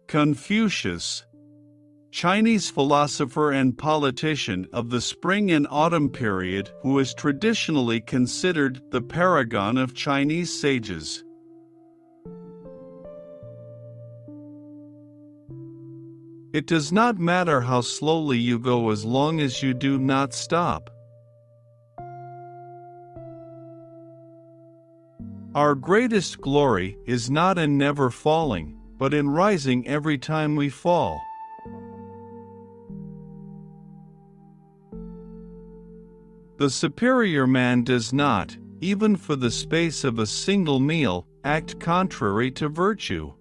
Confucius, Chinese philosopher and politician of the spring and autumn period, who is traditionally considered the paragon of Chinese sages. It does not matter how slowly you go as long as you do not stop. Our greatest glory is not in never falling, but in rising every time we fall. The superior man does not, even for the space of a single meal, act contrary to virtue.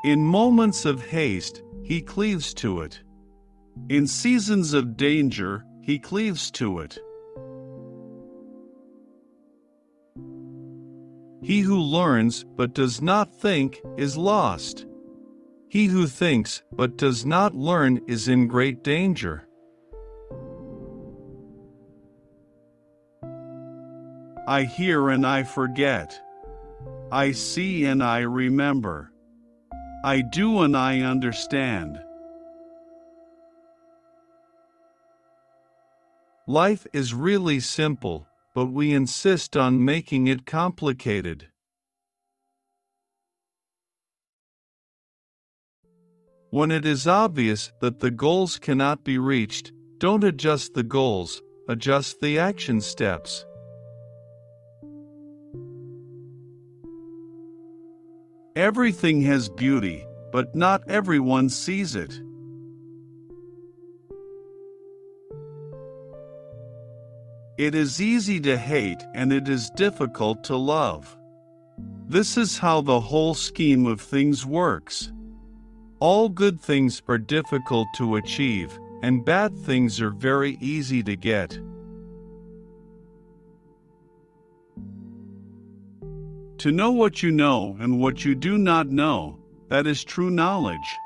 In moments of haste, he cleaves to it. In seasons of danger, he cleaves to it. He who learns but does not think is lost. He who thinks but does not learn is in great danger. I hear and I forget. I see and I remember. I do and I understand. Life is really simple, but we insist on making it complicated. When it is obvious that the goals cannot be reached, don't adjust the goals, adjust the action steps. Everything has beauty, but not everyone sees it. It is easy to hate and it is difficult to love. This is how the whole scheme of things works. All good things are difficult to achieve, and bad things are very easy to get. To know what you know and what you do not know, that is true knowledge.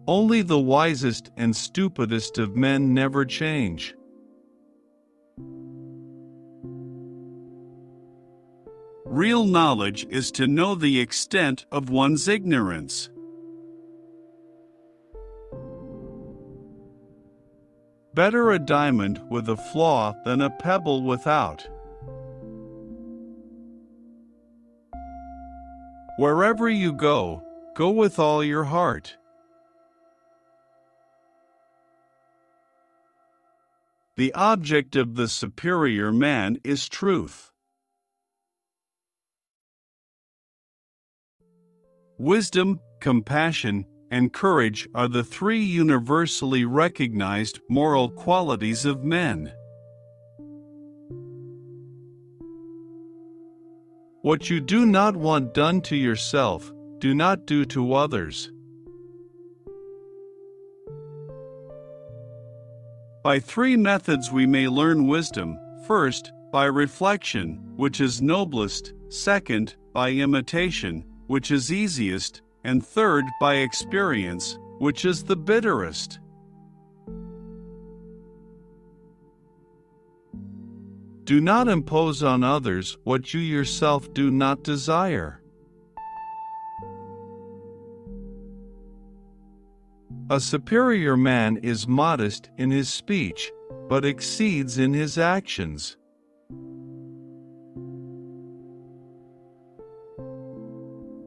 Only the wisest and stupidest of men never change. Real knowledge is to know the extent of one's ignorance. Better a diamond with a flaw than a pebble without. Wherever you go, go with all your heart. The object of the superior man is truth. Wisdom, compassion, and courage are the three universally recognized moral qualities of men. What you do not want done to yourself, do not do to others. By three methods we may learn wisdom: first, by reflection, which is noblest; second, by imitation, which is easiest; and third, by experience, which is the bitterest. Do not impose on others what you yourself do not desire. A superior man is modest in his speech, but exceeds in his actions.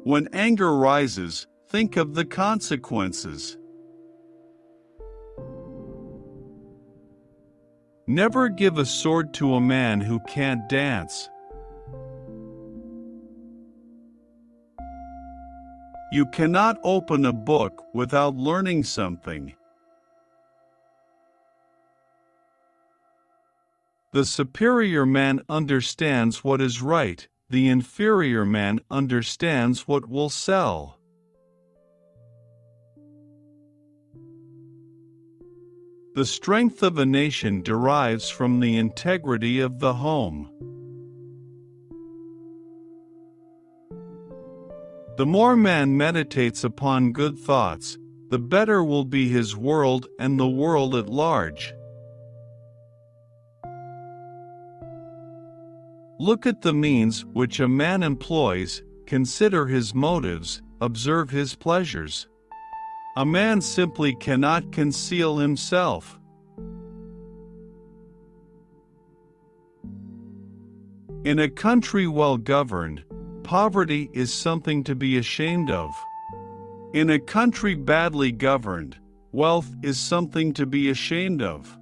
When anger rises, think of the consequences. Never give a sword to a man who can't dance. You cannot open a book without learning something. The superior man understands what is right. The inferior man understands what will sell. The strength of a nation derives from the integrity of the home. The more man meditates upon good thoughts, the better will be his world and the world at large. Look at the means which a man employs, consider his motives, observe his pleasures. A man simply cannot conceal himself. In a country well governed, poverty is something to be ashamed of. In a country badly governed, wealth is something to be ashamed of.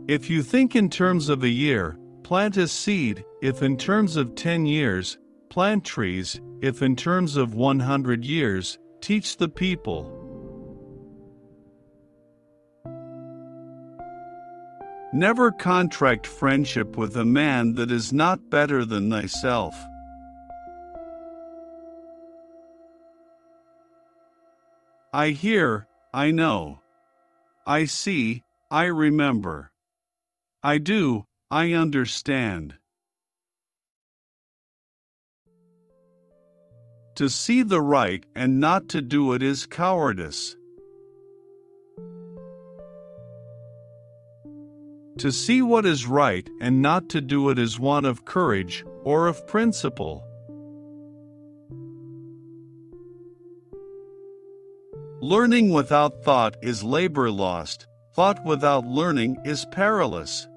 If you think in terms of a year, plant a seed. If in terms of 10 years, plant trees. If in terms of 100 years, teach the people. Never contract friendship with a man that is not better than thyself. I hear, I know. I see, I remember. I do, I understand. To see the right and not to do it is cowardice. To see what is right and not to do it is want of courage or of principle. Learning without thought is labor lost. Thought without learning is perilous.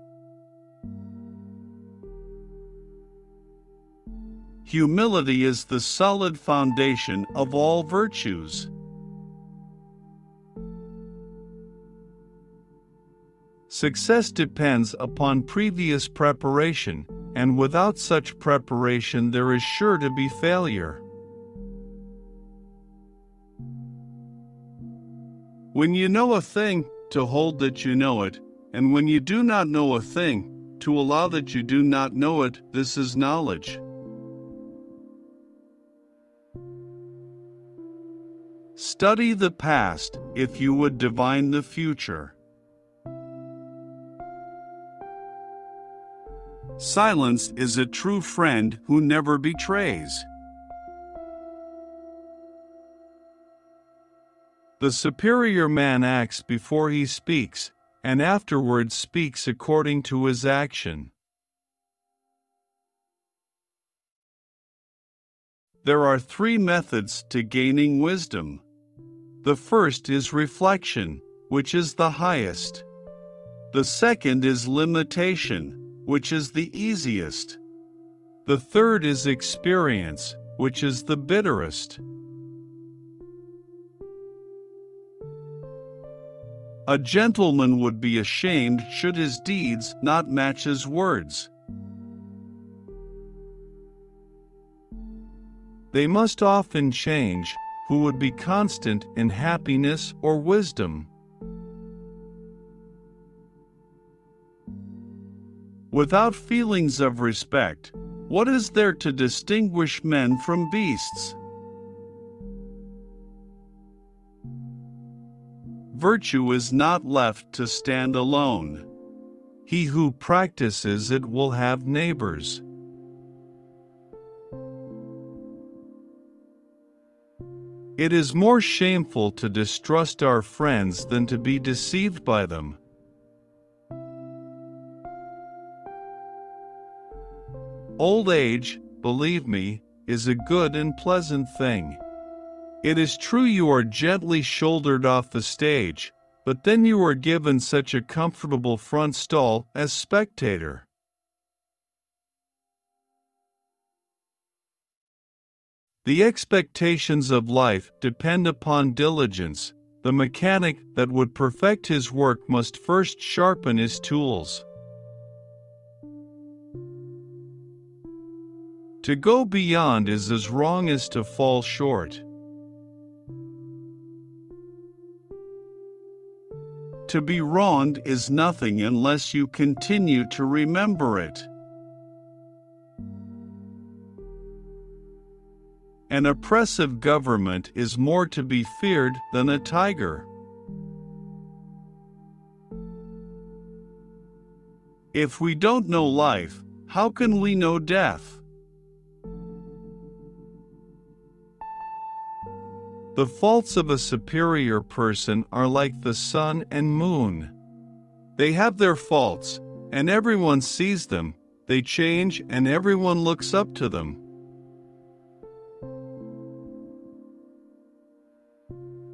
Humility is the solid foundation of all virtues. Success depends upon previous preparation, and without such preparation there is sure to be failure. When you know a thing, to hold that you know it, and when you do not know a thing, to allow that you do not know it, this is knowledge. Study the past, if you would divine the future. Silence is a true friend who never betrays. The superior man acts before he speaks, and afterwards speaks according to his action. There are 3 methods to gaining wisdom. The first is reflection, which is the highest. The second is limitation, which is the easiest. The third is experience, which is the bitterest. A gentleman would be ashamed should his deeds not match his words. They must often change, who would be constant in happiness or wisdom. Without feelings of respect, what is there to distinguish men from beasts? Virtue is not left to stand alone. He who practices it will have neighbors. It is more shameful to distrust our friends than to be deceived by them. Old age, believe me, is a good and pleasant thing. It is true you are gently shouldered off the stage, but then you are given such a comfortable front stall as spectator. The expectations of life depend upon diligence. The mechanic that would perfect his work must first sharpen his tools. To go beyond is as wrong as to fall short. To be wronged is nothing unless you continue to remember it. An oppressive government is more to be feared than a tiger. If we don't know life, how can we know death? The faults of a superior person are like the sun and moon. They have their faults, and everyone sees them, they change and everyone looks up to them.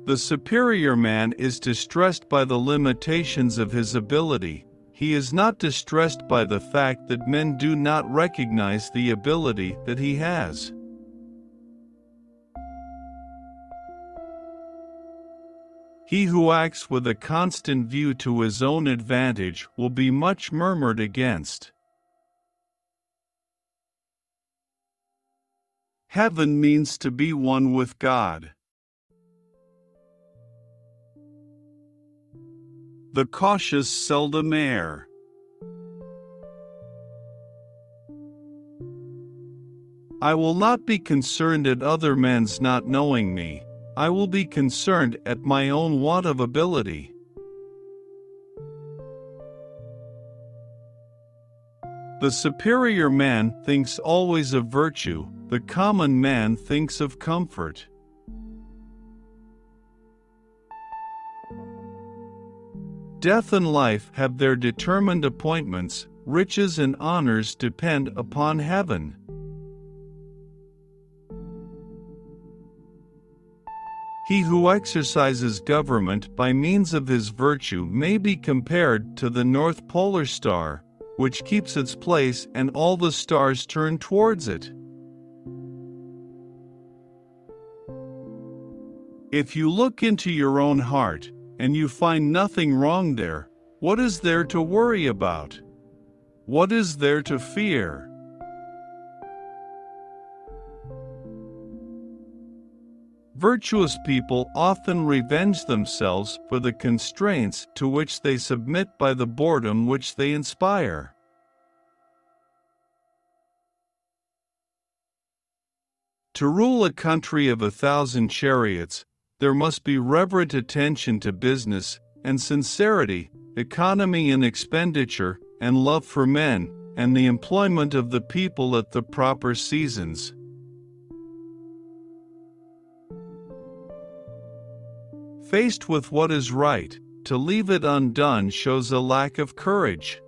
The superior man is distressed by the limitations of his ability. He is not distressed by the fact that men do not recognize the ability that he has. He who acts with a constant view to his own advantage will be much murmured against. Heaven means to be one with God. The cautious seldom err. I will not be concerned at other men's not knowing me. I will be concerned at my own want of ability. The superior man thinks always of virtue, the common man thinks of comfort. Death and life have their determined appointments, riches and honors depend upon heaven. He who exercises government by means of his virtue may be compared to the North Polar Star, which keeps its place and all the stars turn towards it. If you look into your own heart, and you find nothing wrong there, what is there to worry about? What is there to fear? Virtuous people often revenge themselves for the constraints to which they submit by the boredom which they inspire. To rule a country of 1,000 chariots, there must be reverent attention to business and sincerity, economy in expenditure, and love for men, and the employment of the people at the proper seasons. Faced with what is right, to leave it undone shows a lack of courage.